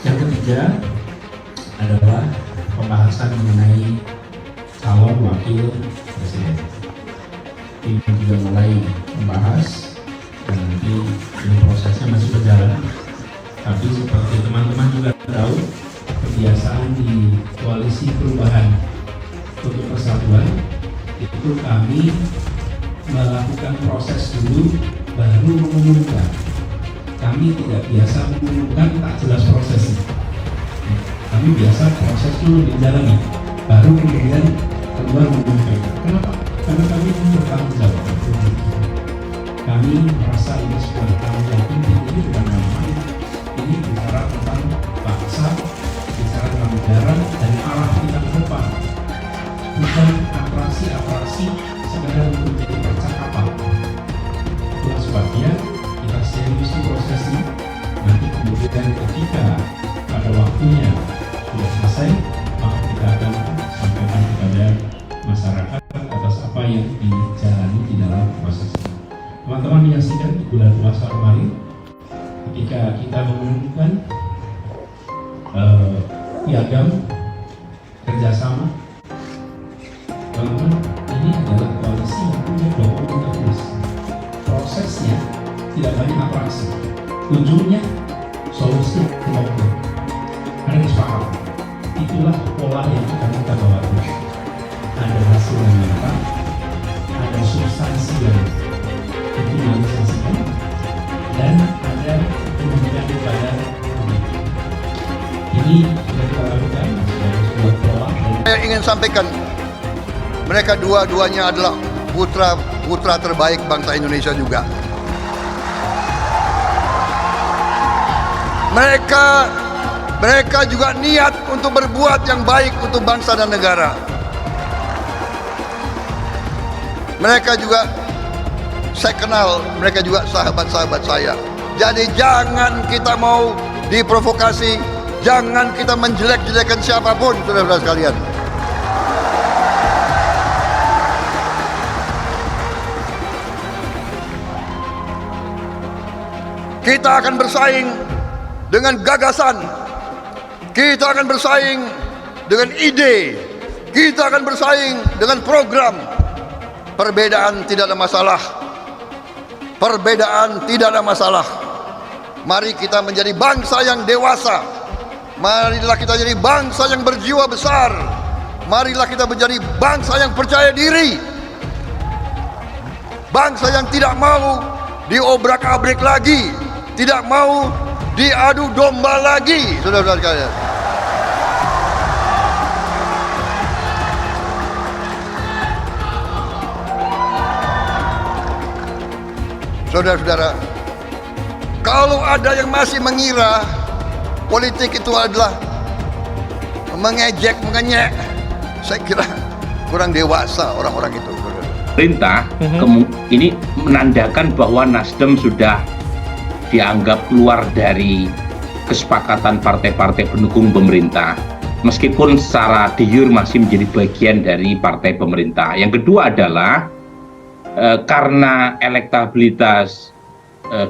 Yang ketiga adalah pembahasan mengenai calon wakil presiden. Tim juga mulai membahas dan nanti ini prosesnya masih berjalan. Tapi seperti teman-teman juga tahu, kebiasaan di koalisi perubahan untuk persatuan itu kami melakukan proses dulu baru mengumumkan. Kami tidak biasa mengumumkan tak jelas prosesnya. Kami biasa proses dulu dijalani, baru kemudian keluar mengumumkan. Kenapa? Karena kami bertanggung jawab. Kami merasa ini sebuah tanggung jawab, ini bukan gampang. Ini bicara tentang bangsa, bicara tentang negara dan arah kita ke depan. Bukan atraksi sekedar untuk menjadi percakapan. Itulah sebabnya kita serius di proses ini. Nanti kemudian ketika pada waktunya sudah selesai, maka kita akan sampaikan kepada masyarakat atas apa yang dijalani di dalam proses ini. Teman-teman menyaksikan di bulan puasa kemarin, ketika kita mengumumkan piagam kerjasama, teman-teman, ini adalah koalisi yang punya dokumen tertulis. Prosesnya tidak banyak atraksi, ujungnya solusi konkret. Ada kesepakatan. Itulah pola yang akan kita bawa terus. Ada hasil yang nyata, ada substansi yang difinalisasikan, dan ada pembentukan kepada komitmen. Ini sudah kita lakukan sebagai sebuah pola. Saya ingin sampaikan, mereka dua-duanya adalah putra terbaik bangsa Indonesia juga. Mereka juga niat untuk berbuat yang baik untuk bangsa dan negara. Mereka juga, saya kenal, mereka juga sahabat-sahabat saya. Jadi jangan kita mau diprovokasi, jangan kita menjelek-jelekan siapapun, saudara-saudara sekalian. Kita akan bersaing dengan gagasan, kita akan bersaing dengan ide, kita akan bersaing dengan program. Perbedaan tidak ada masalah. Perbedaan tidak ada masalah. Mari kita menjadi bangsa yang dewasa. Marilah kita jadi bangsa yang berjiwa besar. Marilah kita menjadi bangsa yang percaya diri. Bangsa yang tidak mau diobrak-abrik lagi, tidak mau diadu domba lagi, saudara-saudara sekalian. Saudara-saudara, kalau ada yang masih mengira politik itu adalah mengejek, mengenyek, saya kira kurang dewasa orang-orang itu. Pemerintah ini menandakan bahwa Nasdem sudah dianggap keluar dari kesepakatan partai-partai pendukung pemerintah, meskipun secara de jure masih menjadi bagian dari partai pemerintah. Yang kedua adalah karena elektabilitas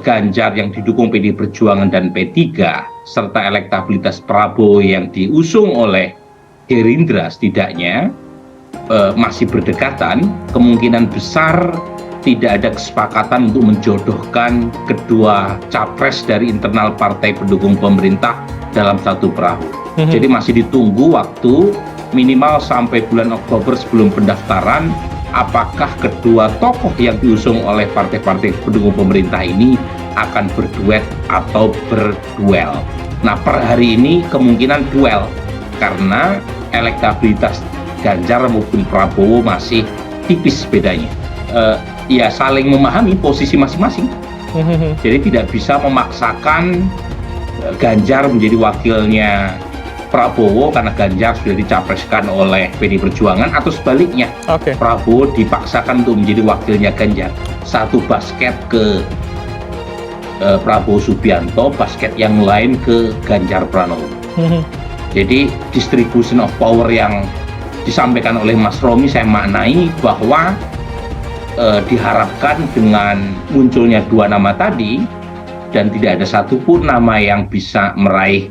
Ganjar yang didukung PD Perjuangan dan P3 serta elektabilitas Prabowo yang diusung oleh Gerindra setidaknya masih berdekatan, kemungkinan besar tidak ada kesepakatan untuk menjodohkan kedua capres dari internal partai pendukung pemerintah dalam satu perahu. Jadi masih ditunggu waktu minimal sampai bulan Oktober sebelum pendaftaran, apakah kedua tokoh yang diusung oleh partai-partai pendukung pemerintah ini akan berduet atau berduel. Nah, per hari ini kemungkinan duel karena elektabilitas Ganjar maupun Prabowo masih tipis bedanya. Ya saling memahami posisi masing-masing. Jadi tidak bisa memaksakan Ganjar menjadi wakilnya Prabowo karena Ganjar sudah dicapreskan oleh PD Perjuangan, atau sebaliknya Prabowo dipaksakan untuk menjadi wakilnya Ganjar. Satu basket ke Prabowo Subianto, basket yang lain ke Ganjar Pranowo. Jadi distribution of power yang disampaikan oleh Mas Romi saya maknai bahwa diharapkan dengan munculnya dua nama tadi dan tidak ada satupun nama yang bisa meraih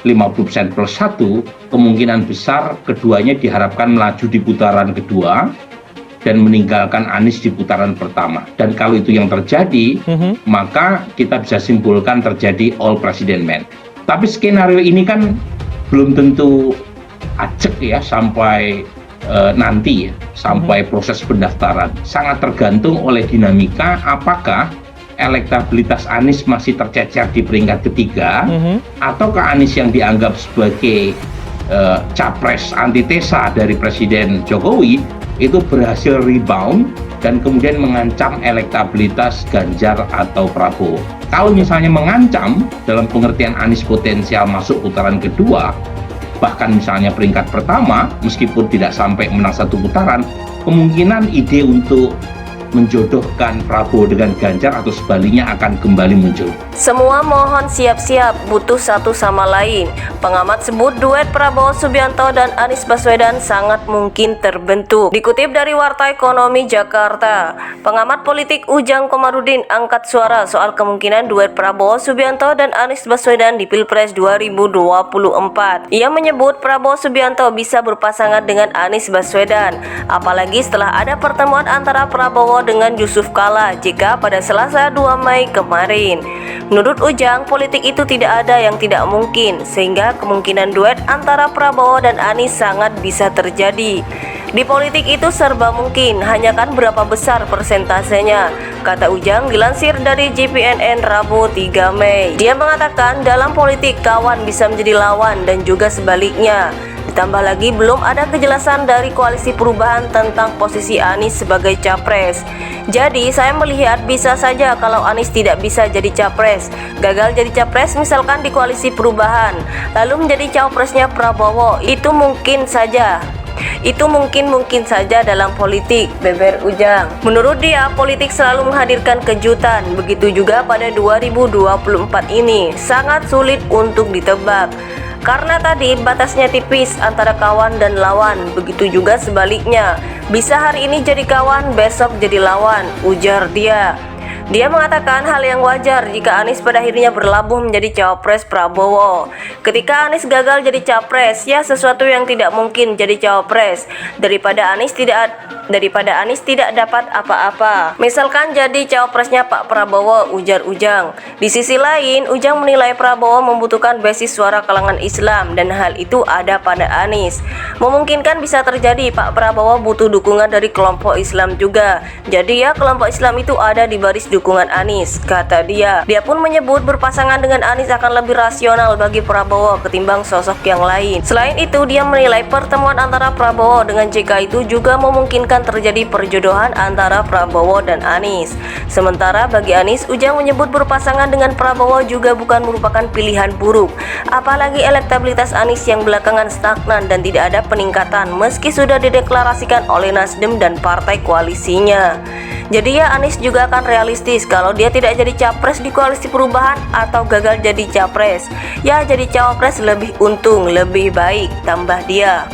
50% plus 1, kemungkinan besar keduanya diharapkan melaju di putaran kedua dan meninggalkan Anies di putaran pertama. Dan kalau itu yang terjadi, maka kita bisa simpulkan terjadi all president man. Tapi skenario ini kan belum tentu ajek ya sampai nanti ya, sampai proses pendaftaran. Sangat tergantung oleh dinamika apakah elektabilitas Anies masih tercecer di peringkat ketiga, ataukah Anies yang dianggap sebagai capres antitesa dari Presiden Jokowi itu berhasil rebound dan kemudian mengancam elektabilitas Ganjar atau Prabowo. Kalau misalnya mengancam dalam pengertian Anies potensial masuk putaran kedua, bahkan misalnya peringkat pertama, meskipun tidak sampai menang satu putaran, kemungkinan ide untuk menjodohkan Prabowo dengan Ganjar atau sebaliknya akan kembali muncul. Semua mohon siap-siap, butuh satu sama lain. Pengamat sebut duet Prabowo Subianto dan Anies Baswedan sangat mungkin terbentuk. Dikutip dari Warta Ekonomi Jakarta, pengamat politik Ujang Komarudin angkat suara soal kemungkinan duet Prabowo Subianto dan Anies Baswedan di Pilpres 2024. Ia menyebut Prabowo Subianto bisa berpasangan dengan Anies Baswedan, apalagi setelah ada pertemuan antara Prabowo dengan Yusuf Kala jika pada Selasa 2 Mei kemarin. Menurut Ujang, politik itu tidak ada yang tidak mungkin, sehingga kemungkinan duet antara Prabowo dan Anies sangat bisa terjadi. Di politik itu serba mungkin, hanya kan berapa besar persentasenya, kata Ujang dilansir dari JPNN Rabu 3 Mei. Dia mengatakan dalam politik kawan bisa menjadi lawan dan juga sebaliknya. Ditambah lagi belum ada kejelasan dari koalisi perubahan tentang posisi Anies sebagai capres. Jadi saya melihat bisa saja kalau Anies tidak bisa jadi capres, gagal jadi capres misalkan di koalisi perubahan, lalu menjadi cawapresnya Prabowo, itu mungkin saja. Itu mungkin saja dalam politik, beber Ujang. Menurut dia, politik selalu menghadirkan kejutan. Begitu juga pada 2024 ini, sangat sulit untuk ditebak. Karena tadi batasnya tipis antara kawan dan lawan, begitu juga sebaliknya. Bisa hari ini jadi kawan, besok jadi lawan, ujar dia. Dia mengatakan hal yang wajar jika Anies pada akhirnya berlabuh menjadi cawapres Prabowo. Ketika Anies gagal jadi capres, ya sesuatu yang tidak mungkin jadi cawapres daripada Anies tidak dapat apa-apa. Misalkan jadi cawapresnya Pak Prabowo, ujar Ujang. Di sisi lain, Ujang menilai Prabowo membutuhkan basis suara kalangan Islam dan hal itu ada pada Anies. Memungkinkan bisa terjadi Pak Prabowo butuh dukungan dari kelompok Islam juga. Jadi ya kelompok Islam itu ada di baris dukungan Anies, kata dia. Dia pun menyebut berpasangan dengan Anies akan lebih rasional bagi Prabowo ketimbang sosok yang lain. Selain itu, dia menilai pertemuan antara Prabowo dengan JK itu juga memungkinkan terjadi perjodohan antara Prabowo dan Anies. Sementara bagi Anies, Ujang menyebut berpasangan dengan Prabowo juga bukan merupakan pilihan buruk. Apalagi elektabilitas Anies yang belakangan stagnan dan tidak ada peningkatan meski sudah dideklarasikan oleh Nasdem dan partai koalisinya. Jadi ya Anies juga akan realistis kalau dia tidak jadi capres di koalisi perubahan atau gagal jadi capres. Ya jadi cawapres lebih untung, lebih baik, tambah dia.